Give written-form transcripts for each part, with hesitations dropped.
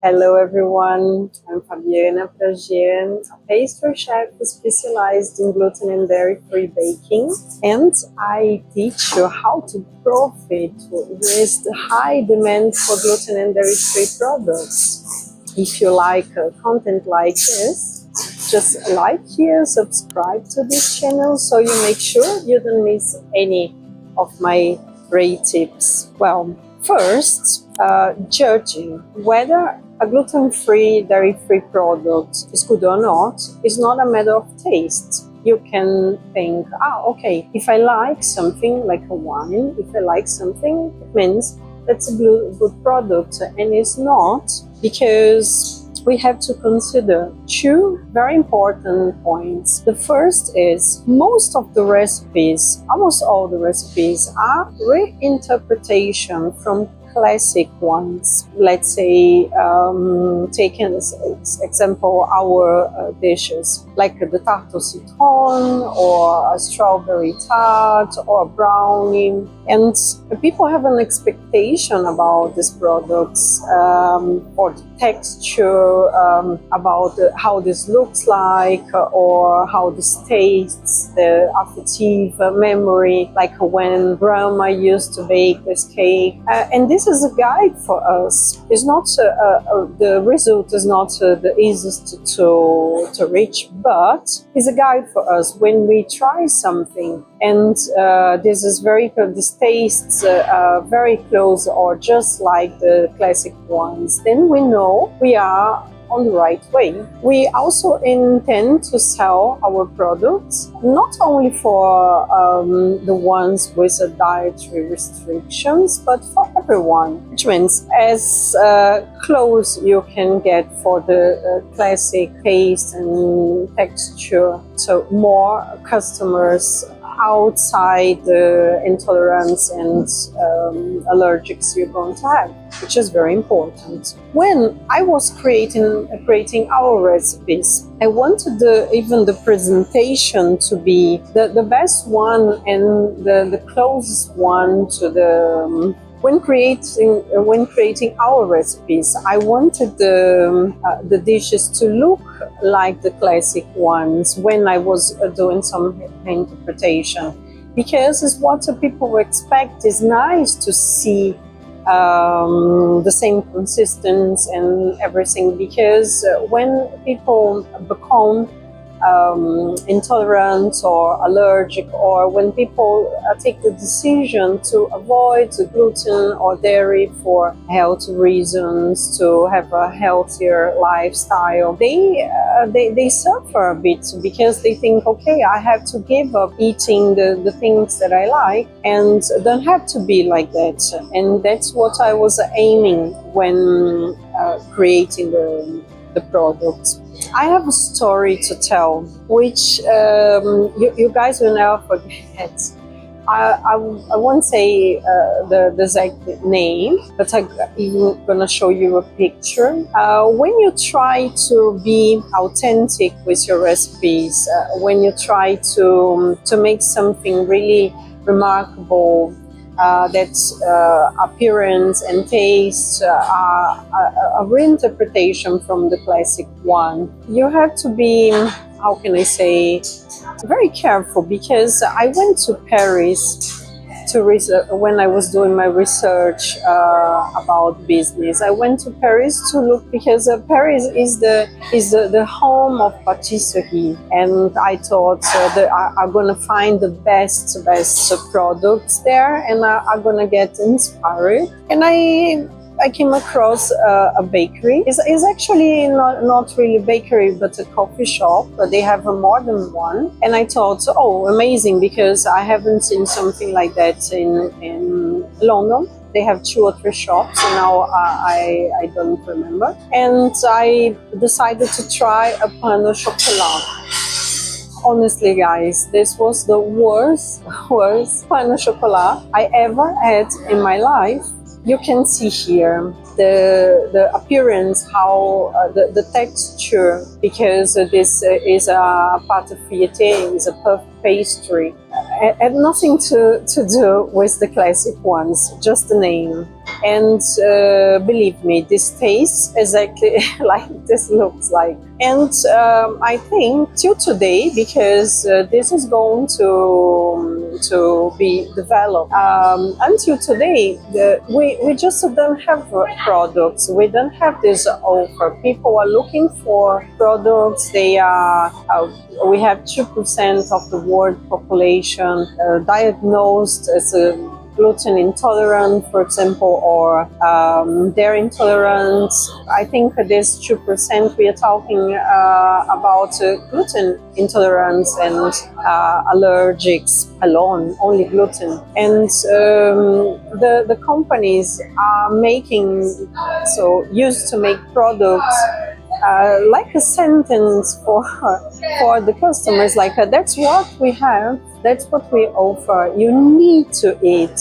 Hello everyone, I'm Fabi, a pastry chef specialized in gluten and dairy-free baking, and I teach you how to profit with the high demand for gluten and dairy-free products. If you like content like this, just like here, subscribe to this channel so you make sure you don't miss any of my great tips. Well, first, judging whether a gluten-free, dairy-free product is good or not is not a matter of taste. You can think, okay, if I like something like a wine, if I like something, it means that's a good product, and it's not, because we have to consider two very important points. The first is almost all the recipes are reinterpretation from classic ones. Let's say, taking as example our dishes, like the tarte au citron, or a strawberry tart, or a brownie. And people have an expectation about these products, or the texture, about how this looks like, or how this tastes, the affective memory, like when grandma used to bake this cake. And this is a guide for us. It's not the result is not the easiest to reach, but it's a guide for us when we try something. And this is very good. This tastes very close or just like the classic ones. Then we know we are on the right way. We also intend to sell our products not only for the ones with dietary restrictions, but for everyone, which means as close you can get for the classic taste and texture, so more customers outside the intolerance and allergics you're going to have, which is very important. When I was creating our recipes, I wanted even the presentation to be the best one and the closest one to the. When creating our recipes, I wanted the dishes to look like the classic ones when I was doing some interpretation, because it's what people expect. It's nice to see the same consistency and everything, because when people become intolerant or allergic, or when people take the decision to avoid the gluten or dairy for health reasons, to have a healthier lifestyle, they suffer a bit, because they think, okay, I have to give up eating the things that I like, and don't have to be like that. And that's what I was aiming when creating the products. I have a story to tell, which you guys will never forget. I won't say the exact name, but I'm even gonna show you a picture. When you try to be authentic with your recipes, when you try to make something really remarkable, that appearance and taste are a reinterpretation from the classic one, you have to be, how can I say, very careful, because I went to Paris when I was doing my research about business. I went to Paris to look, because Paris is the home of patisserie, and I thought that I'm gonna find the best products there, and I'm gonna get inspired. And I came across a bakery. It's actually not really a bakery, but a coffee shop. But they have a more than one. And I thought, oh, amazing, because I haven't seen something like that in London. They have 2 or 3 shops, and now I don't remember. And I decided to try a pain au chocolat. Honestly, guys, this was the worst pain au chocolat I ever had in my life. You can see here the appearance, how the texture, because this is a pâte feuilletée, is a puff pastry. It had nothing to do with the classic ones, just the name. And believe me, this tastes exactly like this looks like. And I think till today, because this is going to be developed, until today, we just don't have products. We don't have this offer. People are looking for products. They are. We have 2% of the world population diagnosed as a gluten intolerant, for example, or dairy intolerant. I think this 2% we are talking about gluten intolerance and allergics alone, only gluten. And the companies are making, so used to make products like a sentence for the customers, like that's what we have, that's what we offer, you need to eat.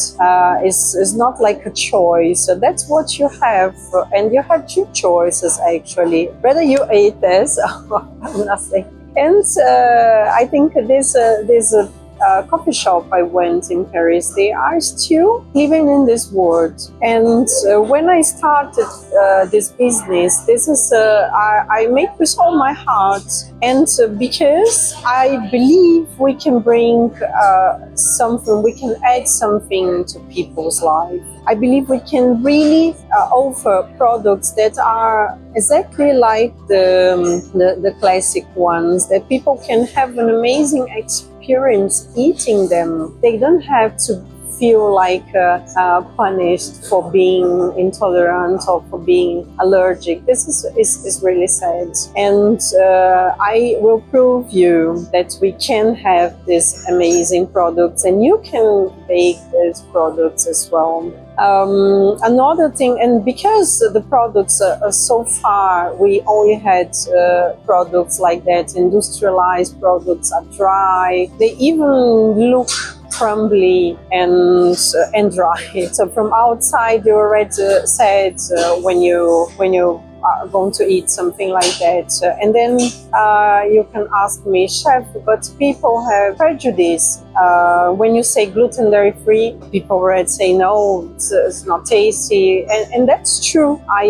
It's not like a choice, so that's what you have, and you have two choices actually, whether you eat this or nothing. And I think this coffee shop I went in Paris, they are still living in this world. And when I started this business, this is I make with all my heart, and because I believe we can bring something, we can add something to people's life. I believe we can really offer products that are exactly like the classic ones, that people can have an amazing experience eating them. They don't have to feel like punished for being intolerant or for being allergic. This is really sad. And I will prove you that we can have these amazing products, and you can bake these products as well. Another thing, and because the products are so far, we only had products like that. Industrialized products are dry. They even look crumbly and dry. So from outside, you already said when you are going to eat something like that. And then you can ask me, Chef, but people have prejudice. When you say gluten dairy free, people already say no, it's not tasty, and that's true. I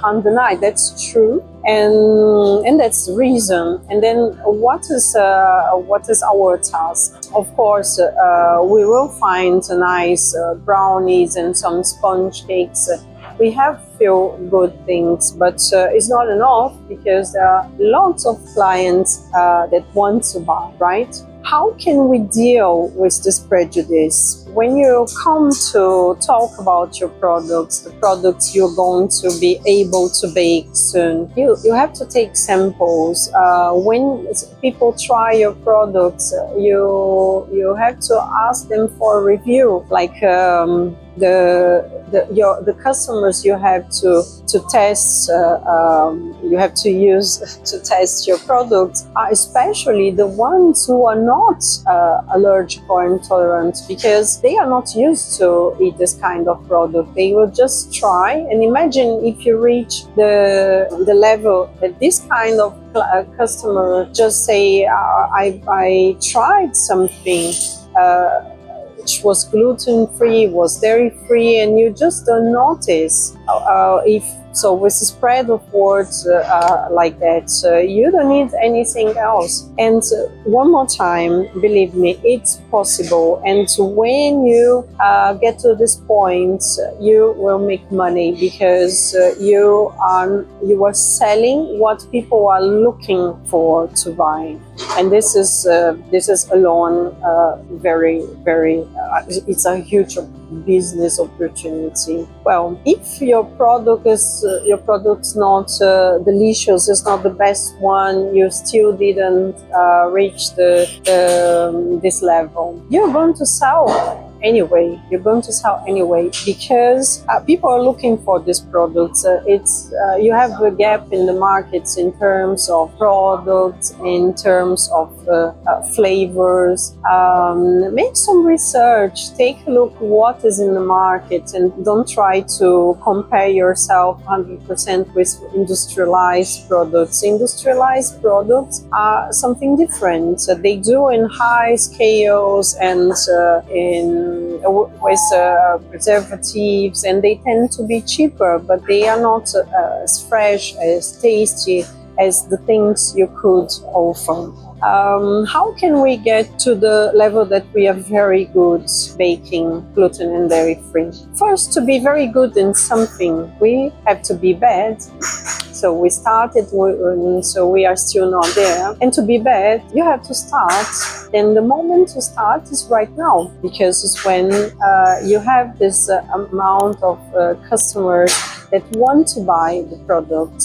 can't deny that's true. And that's the reason. And then what is our task? Of course, we will find nice brownies and some sponge cakes. We have few good things, but it's not enough, because there are lots of clients that want to buy, right? How can we deal with this prejudice? When you come to talk about your products, the products you're going to be able to bake soon, you have to take samples. When people try your products, you have to ask them for a review, like the customers you have to test, you have to use to test your products, are especially the ones who are not allergic or intolerant, because they are not used to eat this kind of product. They will just try, and imagine if you reach the level that this kind of customer just say, I tried something which was gluten-free, was dairy-free, and you just don't notice. If so, with the spread of words like that, you don't need anything else. And one more time, believe me, it's possible. And when you get to this point, you will make money, because you are selling what people are looking for to buy. And this is alone very, very. It's a huge business opportunity. Well, if your product's not delicious, it's not the best one, you still didn't reach this level, you're going to sell anyway. You're going to sell anyway, because people are looking for these products. You have a gap in the markets in terms of products, in terms of flavors. Make some research, take a look what is in the market, and don't try to compare yourself 100% with industrialized products. Industrialized products are something different. They do in high scales and with preservatives, and they tend to be cheaper, but they are not as fresh, as tasty as the things you could offer. How can we get to the level that we are very good baking gluten and dairy free? First, to be very good in something, we have to be bad. So we started, so we are still not there. And to be bad, you have to start. And the moment to start is right now, because it's when you have this amount of customers that want to buy the product.